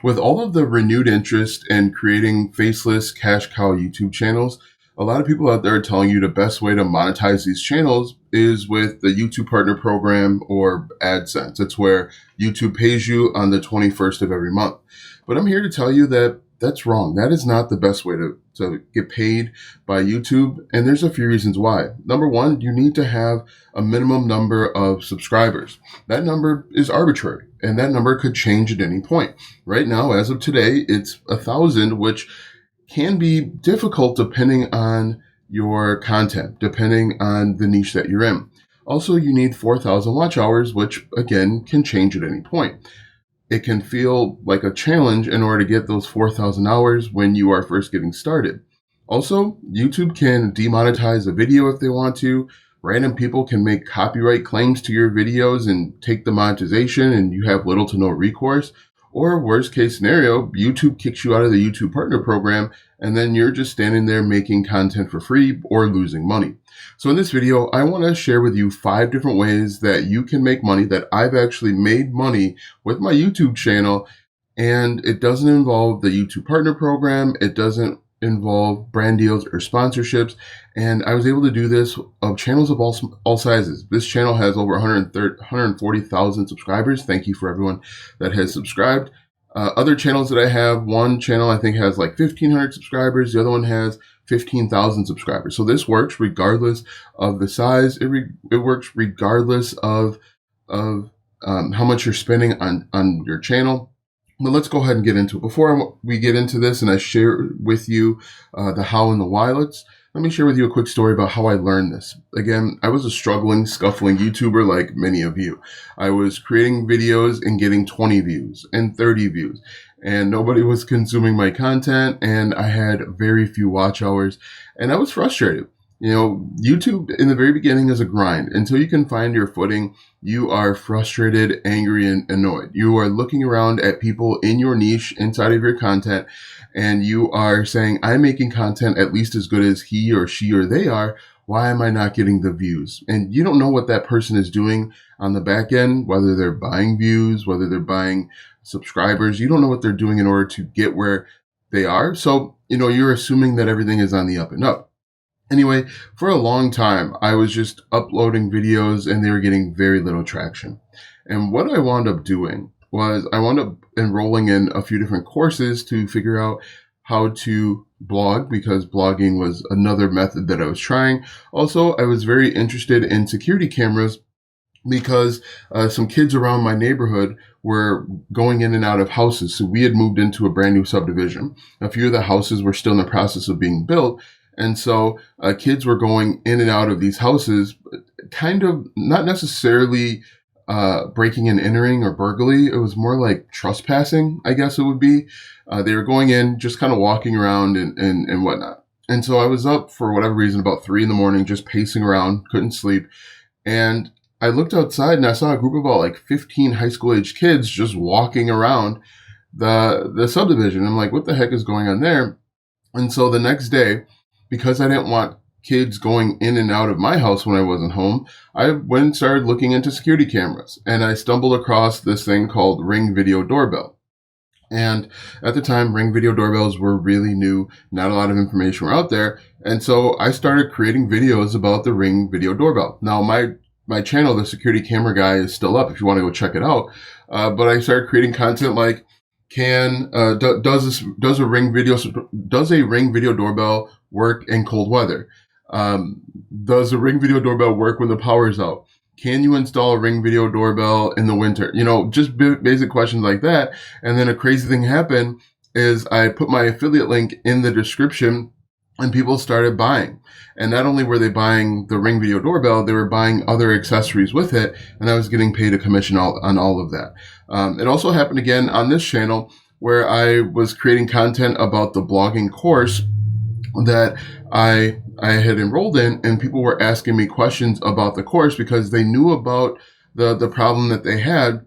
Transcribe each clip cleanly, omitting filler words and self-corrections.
With all of the renewed interest in creating faceless cash cow YouTube channels, a lot of people out there are telling you the best way to monetize these channels is with the YouTube Partner Program or AdSense. It's where YouTube pays you on the 21st of every month. But I'm here to tell you that that's wrong. That is not the best way to get paid by YouTube. And there's a few reasons why. Number one, you need to have a minimum number of subscribers. That number is arbitrary and that number could change at any point. Right now, as of today, it's 1,000, which can be difficult depending on your content, depending on the niche that you're in. Also, you need 4,000 watch hours, which again can change at any point. It can feel like a challenge in order to get those 4,000 hours when you are first getting started. Also, YouTube can demonetize a video if they want to. Random people can make copyright claims to your videos and take the monetization, and you have little to no recourse. Or worst case scenario, YouTube kicks you out of the YouTube Partner Program, and then you're just standing there making content for free or losing money. So in this video, I want to share with you 5 different ways that you can make money, that I've actually made money with my YouTube channel, and it doesn't involve the YouTube Partner Program. It doesn't involve brand deals or sponsorships. And I was able to do this of channels of all sizes. This channel has over 140,000 subscribers. Thank you for everyone that has subscribed. Other channels that I have, one channel I think has like 1,500 subscribers. The other one has 15,000 subscribers. So this works regardless of the size. It works regardless of how much you're spending on your channel. But let's go ahead and get into it. Before we get into this and I share with you the how and the why, let me share with you a quick story about how I learned this. Again, I was a struggling, scuffling YouTuber like many of you. I was creating videos and getting 20 views and 30 views, and nobody was consuming my content, and I had very few watch hours, and I was frustrated. You know, YouTube in the very beginning is a grind. Until you can find your footing, you are frustrated, angry, and annoyed. You are looking around at people in your niche inside of your content, and you are saying, I'm making content at least as good as he or she or they are. Why am I not getting the views? And you don't know what that person is doing on the back end, whether they're buying views, whether they're buying subscribers. You don't know what they're doing in order to get where they are. So, you're assuming that everything is on the up and up. Anyway, for a long time, I was just uploading videos and they were getting very little traction. And what I wound up doing was I wound up enrolling in a few different courses to figure out how to blog, because blogging was another method that I was trying. Also, I was very interested in security cameras because some kids around my neighborhood were going in and out of houses. So we had moved into a brand new subdivision. A few of the houses were still in the process of being built. And so kids were going in and out of these houses, kind of not necessarily breaking and entering or burglary. It was more like trespassing, I guess it would be. They were going in, just kind of walking around and whatnot. And so I was up for whatever reason, about 3 a.m, just pacing around, couldn't sleep. And I looked outside and I saw a group of about like 15 high school age kids just walking around the subdivision. I'm like, what the heck is going on there? And so the next day, because I didn't want kids going in and out of my house when I wasn't home, I went and started looking into security cameras. And I stumbled across this thing called Ring Video Doorbell. And at the time, Ring Video Doorbells were really new. Not a lot of information were out there. And so I started creating videos about the Ring Video Doorbell. Now, my channel, The Security Camera Guy, is still up if you want to go check it out. But I started creating content like, does a Ring Video Doorbell work in cold weather? Does a Ring Video Doorbell work when the power is out? Can you install a Ring Video Doorbell in the winter? Just basic questions like that. And then a crazy thing happened is I put my affiliate link in the description and people started buying. And not only were they buying the Ring Video Doorbell, they were buying other accessories with it. And I was getting paid a commission on all of that. It also happened again on this channel where I was creating content about the blogging course that I had enrolled in, and people were asking me questions about the course because they knew about the problem that they had,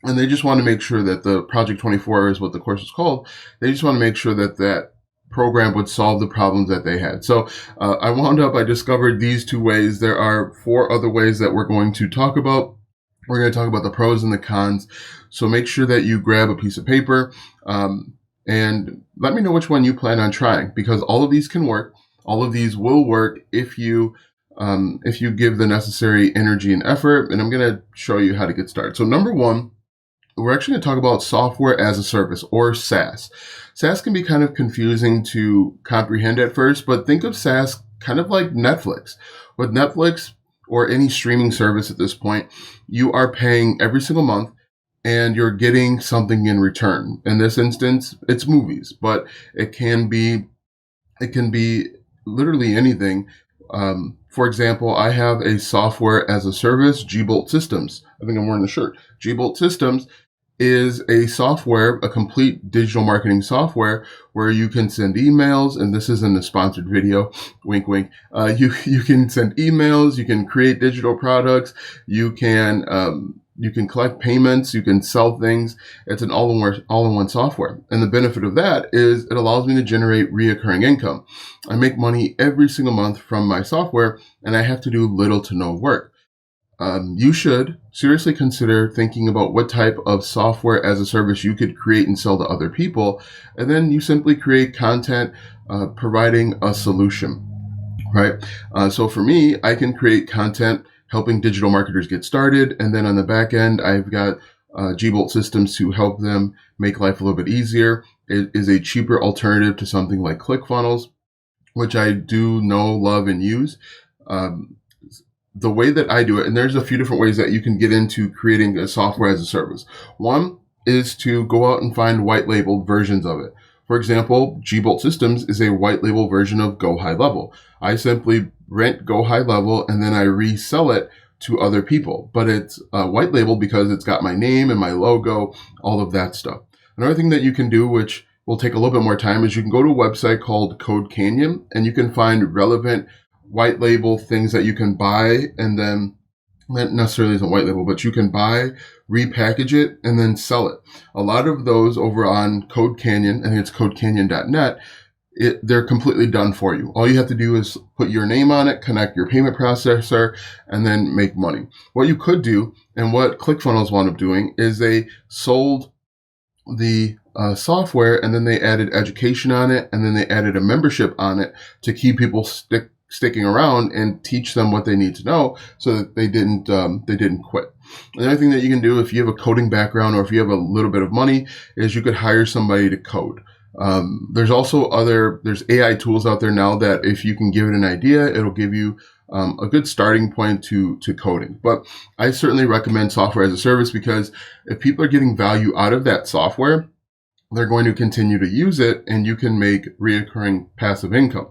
and they just want to make sure that the Project 24 is what the course is called. They just want to make sure that program would solve the problems that they had. So I discovered these 2 ways. There are 4 other ways that we're going to talk about. We're going to talk about the pros and the cons. So make sure that you grab a piece of paper and let me know which one you plan on trying, because all of these can work. All of these will work if you give the necessary energy and effort. And I'm going to show you how to get started. So number one, we're actually going to talk about software as a service, or SaaS. SaaS can be kind of confusing to comprehend at first, but think of SaaS kind of like Netflix. With Netflix, or any streaming service at this point, you are paying every single month and you're getting something in return. In this instance, it's movies, but it can be literally anything. For example, I have a software as a service, Gbolt Systems. I think I'm wearing the shirt. Gbolt Systems is a software, a complete digital marketing software where you can send emails, and this isn't a sponsored video, wink, wink. You can send emails, you can create digital products, you can collect payments, you can sell things. It's an all-in-one software. And the benefit of that is it allows me to generate reoccurring income. I make money every single month from my software, and I have to do little to no work. You should seriously consider thinking about what type of software as a service you could create and sell to other people. And then you simply create content providing a solution, right? So for me, I can create content helping digital marketers get started. And then on the back end, I've got Gbolt Systems to help them make life a little bit easier. It is a cheaper alternative to something like ClickFunnels, which I do know, love, and use. The way that I do it, and there's a few different ways that you can get into creating a software as a service. One is to go out and find white labeled versions of it. For example, Gbolt Systems is a white label version of Go High Level. I simply rent Go High Level and then I resell it to other people. But it's white label because it's got my name and my logo, all of that stuff. Another thing that you can do, which will take a little bit more time, is you can go to a website called Code Canyon and you can find relevant white label things that you can buy, and then that necessarily isn't white label, but you can buy, repackage it, and then sell it. A lot of those over on Code Canyon, I think it's codecanyon.net, they're completely done for you. All you have to do is put your name on it, connect your payment processor, and then make money. What you could do, and what ClickFunnels wound up doing, is they sold the software, and then they added education on it, and then they added a membership on it to keep people sticking around and teach them what they need to know so that they didn't quit. Another thing that you can do if you have a coding background or if you have a little bit of money is you could hire somebody to code. There's AI tools out there now that if you can give it an idea, it'll give you a good starting point to coding. But I certainly recommend software as a service, because if people are getting value out of that software, they're going to continue to use it and you can make reoccurring passive income.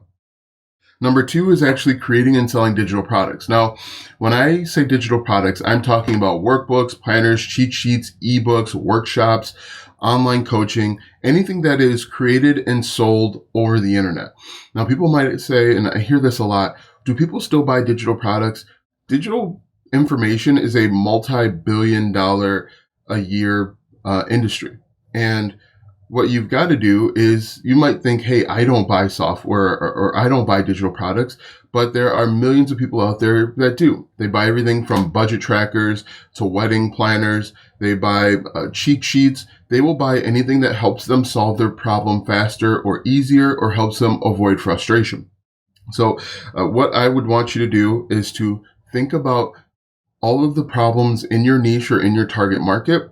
Number two is actually creating and selling digital products. Now, when I say digital products, I'm talking about workbooks, planners, cheat sheets, ebooks, workshops, online coaching, anything that is created and sold over the internet. Now, people might say, and I hear this a lot, do people still buy digital products? Digital information is a multi-billion-dollar a year industry. And what you've got to do is, you might think, hey, I don't buy software or I don't buy digital products, but there are millions of people out there that do. They buy everything from budget trackers to wedding planners. They buy cheat sheets. They will buy anything that helps them solve their problem faster or easier or helps them avoid frustration. So what I would want you to do is to think about all of the problems in your niche or in your target market,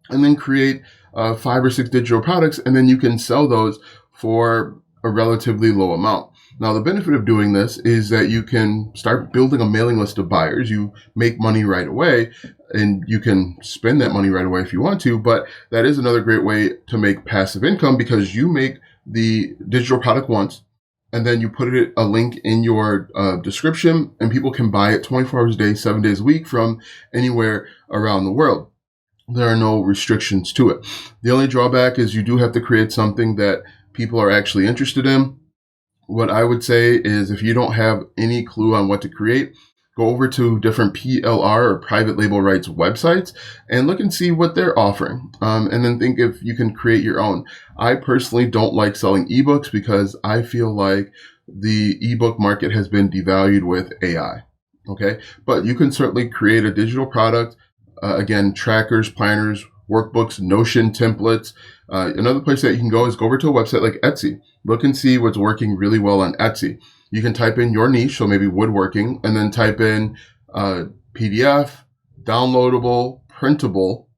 and then create 5 or 6 digital products, and then you can sell those for a relatively low amount. Now, the benefit of doing this is that you can start building a mailing list of buyers. You make money right away, and you can spend that money right away if you want to, but that is another great way to make passive income, because you make the digital product once, and then you put a link in your description, and people can buy it 24 hours a day, 7 days a week from anywhere around the world. There are no restrictions to it. The only drawback is you do have to create something that people are actually interested in. What I would say is, if you don't have any clue on what to create, go over to different PLR or private label rights websites and look and see what they're offering. And then think if you can create your own. I personally don't like selling ebooks because I feel like the ebook market has been devalued with AI. Okay. But you can certainly create a digital product, again, trackers, planners, workbooks, Notion templates. Another place that you can go is go over to a website like Etsy. Look and see what's working really well on Etsy. You can type in your niche, so maybe woodworking, and then type in PDF, downloadable, printable,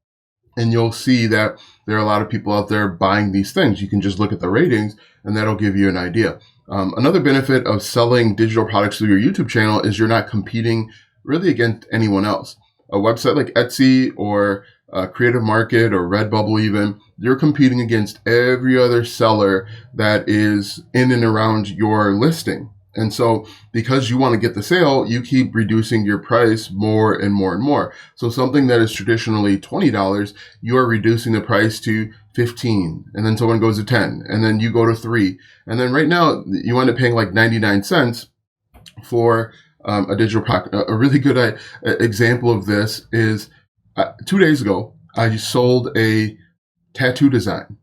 and you'll see that there are a lot of people out there buying these things. You can just look at the ratings, and that'll give you an idea. Another benefit of selling digital products through your YouTube channel is you're not competing really against anyone else. A website like Etsy or Creative Market or Redbubble even, you're competing against every other seller that is in and around your listing. And so because you want to get the sale, you keep reducing your price more and more and more. So something that is traditionally $20, you are reducing the price to $15. And then someone goes to $10. And then you go to $3. And then right now you end up paying like 99 cents for a digital product. A really good example of this is 2 days ago, I sold a tattoo design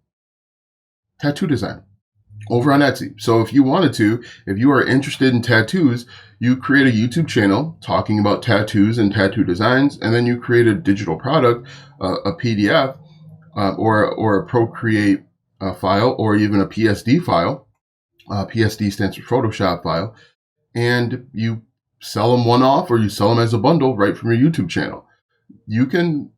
over on Etsy. So if you wanted to, if you are interested in tattoos, you create a YouTube channel talking about tattoos and tattoo designs, and then you create a digital product, a PDF, or a Procreate file, or even a PSD file. PSD stands for Photoshop file, and you sell them one off, or you sell them as a bundle right from your YouTube channel. You can,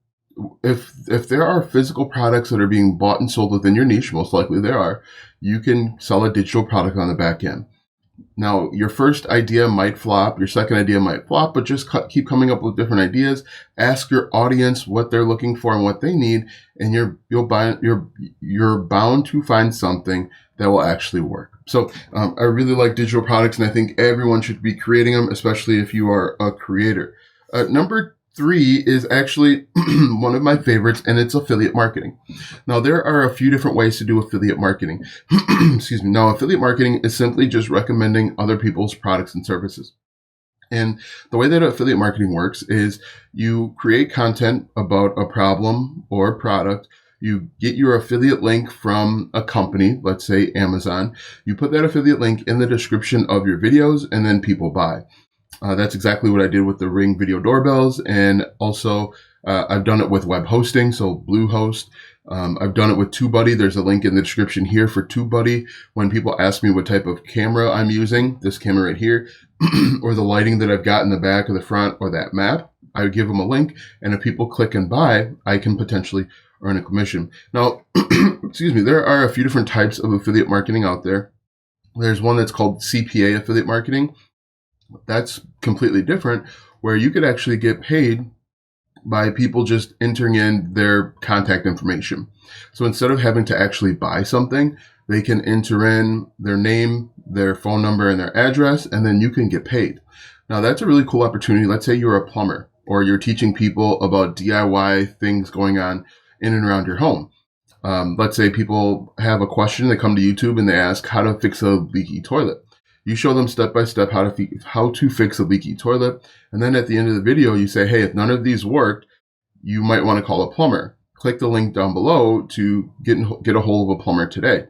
if there are physical products that are being bought and sold within your niche, most likely there are, you can sell a digital product on the back end. Now, your first idea might flop, your second idea might flop, but just keep coming up with different ideas. Ask your audience what they're looking for and what they need, and you're bound to find something that will actually work. So I really like digital products, and I think everyone should be creating them, especially if you are a creator. Number 3 is actually one of my favorites, and it's affiliate marketing. Now, there are a few different ways to do affiliate marketing. Excuse me. Now, affiliate marketing is simply just recommending other people's products and services. And the way that affiliate marketing works is you create content about a problem or a product. You get your affiliate link from a company, let's say Amazon. You put that affiliate link in the description of your videos, and then people buy. That's exactly what I did with the Ring video doorbells. And also, I've done it with web hosting, so Bluehost. I've done it with TubeBuddy. There's a link in the description here for TubeBuddy. When people ask me what type of camera I'm using, this camera right here, or the lighting that I've got in the back or the front or that map, I would give them a link. And if people click and buy, I can potentially earn a commission. Now, excuse me, there are a few different types of affiliate marketing out there. There's one that's called CPA affiliate marketing. That's completely different, where you could actually get paid by people just entering in their contact information. So instead of having to actually buy something, they can enter in their name, their phone number, and their address, and then you can get paid. Now, that's a really cool opportunity. Let's say you're a plumber, or you're teaching people about DIY things going on in and around your home. Let's say people have a question, they come to YouTube and they ask how to fix a leaky toilet. You show them step by step how to fix a leaky toilet. And then at the end of the video, you say, hey, if none of these worked, you might want to call a plumber. Click the link down below to get a hold of a plumber today.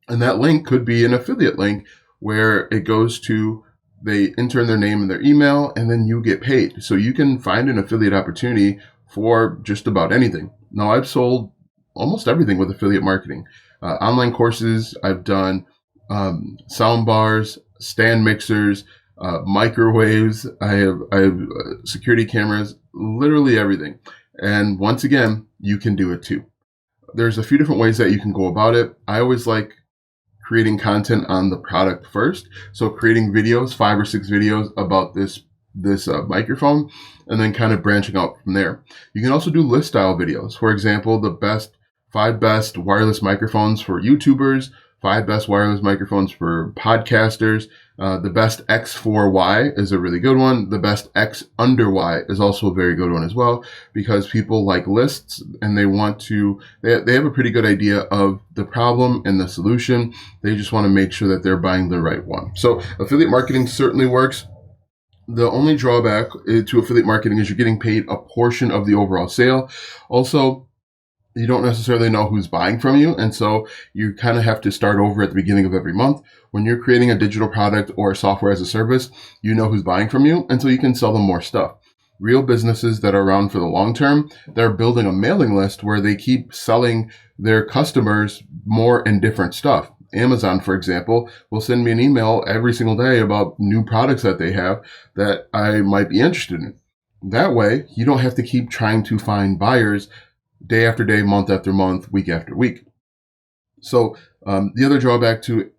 And that link could be an affiliate link where it goes to, they enter in their name and their email, and then you get paid. So you can find an affiliate opportunity for just about anything. Now, I've sold almost everything with affiliate marketing. Online courses, I've done sound bars, stand mixers, microwaves. I have security cameras, literally everything. And once again, you can do it too. There's a few different ways that you can go about it. I always like creating content on the product first. So creating videos, 5 or 6 videos about this microphone, and then kind of branching out from there. You can also do list style videos. For example, the 5 best wireless microphones for YouTubers, 5 best wireless microphones for podcasters. The best X for Y is a really good one. The best X under Y is also a very good one as well, because people like lists and they have a pretty good idea of the problem and the solution. They just want to make sure that they're buying the right one. So affiliate marketing certainly works. The only drawback to affiliate marketing is you're getting paid a portion of the overall sale. Also, you don't necessarily know who's buying from you. And so you kind of have to start over at the beginning of every month. When you're creating a digital product or software as a service, you know who's buying from you. And so you can sell them more stuff. real businesses that are around for the long term. They're building a mailing list where they keep selling their customers more and different stuff. Amazon, for example, will send me an email every single day about new products that they have that I might be interested in. That way, you don't have to keep trying to find buyers day after day, month after month, week after week. So the other drawback to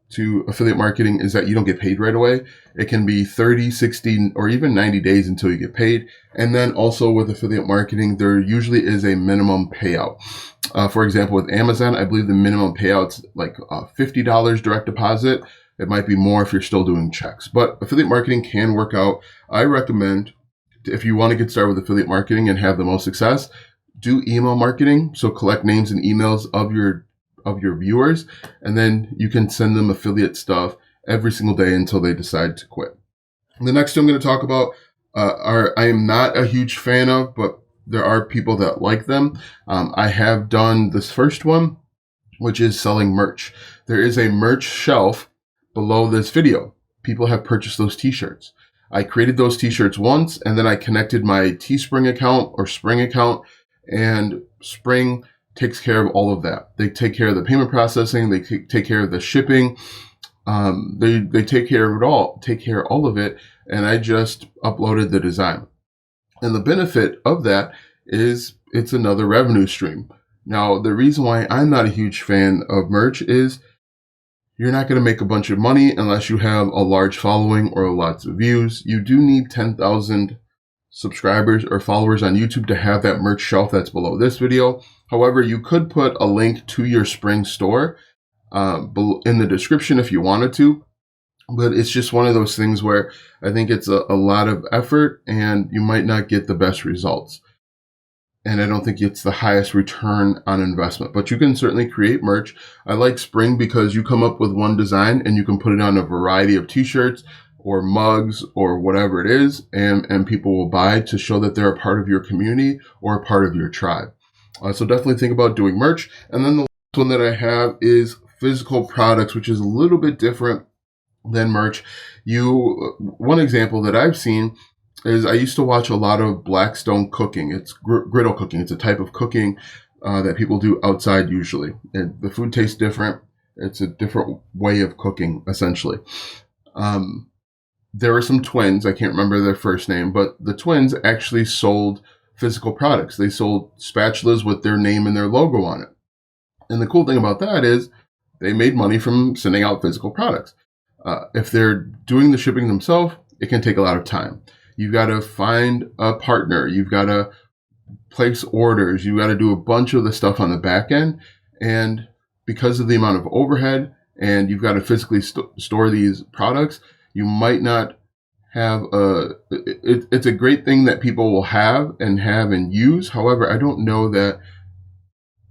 affiliate marketing is that you don't get paid right away. It can be 30, 60, or even 90 days until you get paid. And then also with affiliate marketing, there usually is a minimum payout. For example, with Amazon, I believe the minimum payout's like $50 direct deposit. It might be more if you're still doing checks, but affiliate marketing can work out. I recommend, if you want to get started with affiliate marketing and have the most success, do email marketing. So collect names and emails of your viewers, and then you can send them affiliate stuff every single day until they decide to quit. The next two I'm going to talk about I am not a huge fan of, but there are people that like them. I have done this first one, which is selling merch. There is a merch shelf below this video. People have purchased those t-shirts. I created those t-shirts once, and then I connected my Teespring account or Spring account, and Spring takes care of all of that. They take care of the payment processing. They take care of the shipping. They take care of it all. Take care of all of it. And I just uploaded the design. And the benefit of that is it's another revenue stream. Now, the reason why I'm not a huge fan of merch is you're not going to make a bunch of money unless you have a large following or lots of views. You do need 10,000 subscribers or followers on YouTube to have that merch shelf that's below this video. However, you could put a link to your Spring store in the description if you wanted to, but it's just one of those things where I think it's a lot of effort and you might not get the best results. And I don't think it's the highest return on investment, but you can certainly create merch. I like Spring because you come up with one design and you can put it on a variety of t-shirts or mugs or whatever it is, and people will buy to show that they're a part of your community or a part of your tribe. So definitely think about doing merch. And then the last one that I have is physical products, which is a little bit different than merch. One example that I've seen is I used to watch a lot of Blackstone cooking. It's griddle cooking. It's a type of cooking that people do outside usually. And the food tastes different. It's a different way of cooking, essentially. There were some twins. I can't remember their first name, but the twins actually sold physical products. They sold spatulas with their name and their logo on it. And the cool thing about that is they made money from sending out physical products. If they're doing the shipping themselves, it can take a lot of time. You've got to find a partner. You've got to place orders. You've got to do a bunch of the stuff on the back end. And because of the amount of overhead, and you've got to physically store these products, you might not have it's a great thing that people will have and use. However, I don't know that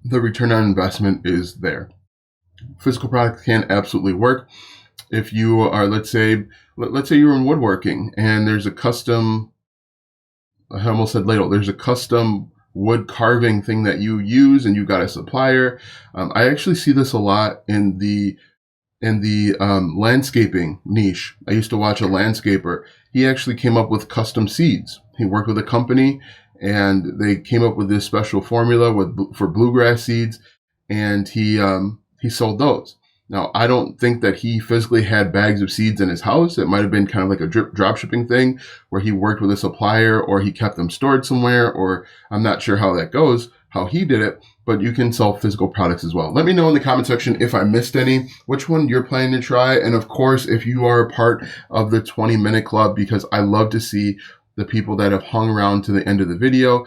the return on investment is there. Physical products can absolutely work. If you are, let's say you're in woodworking and there's a custom, I almost said ladle, there's a custom wood carving thing that you use and you've got a supplier. I actually see this a lot in the landscaping niche. I used to watch a landscaper. He actually came up with custom seeds. He worked with a company and they came up with this special formula for bluegrass seeds, and he sold those. Now, I don't think that he physically had bags of seeds in his house. It might have been kind of like a drop shipping thing where he worked with a supplier or he kept them stored somewhere, or I'm not sure how that goes, how he did it, but you can sell physical products as well. Let me know in the comment section if I missed any, which one you're planning to try. And of course, if you are a part of the 20-minute club, because I love to see the people that have hung around to the end of the video.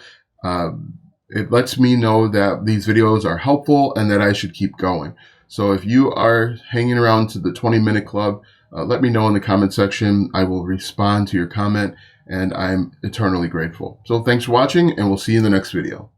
It lets me know that these videos are helpful and that I should keep going. So if you are hanging around to the 20-minute club, let me know in the comment section. I will respond to your comment, and I'm eternally grateful. So thanks for watching, and we'll see you in the next video.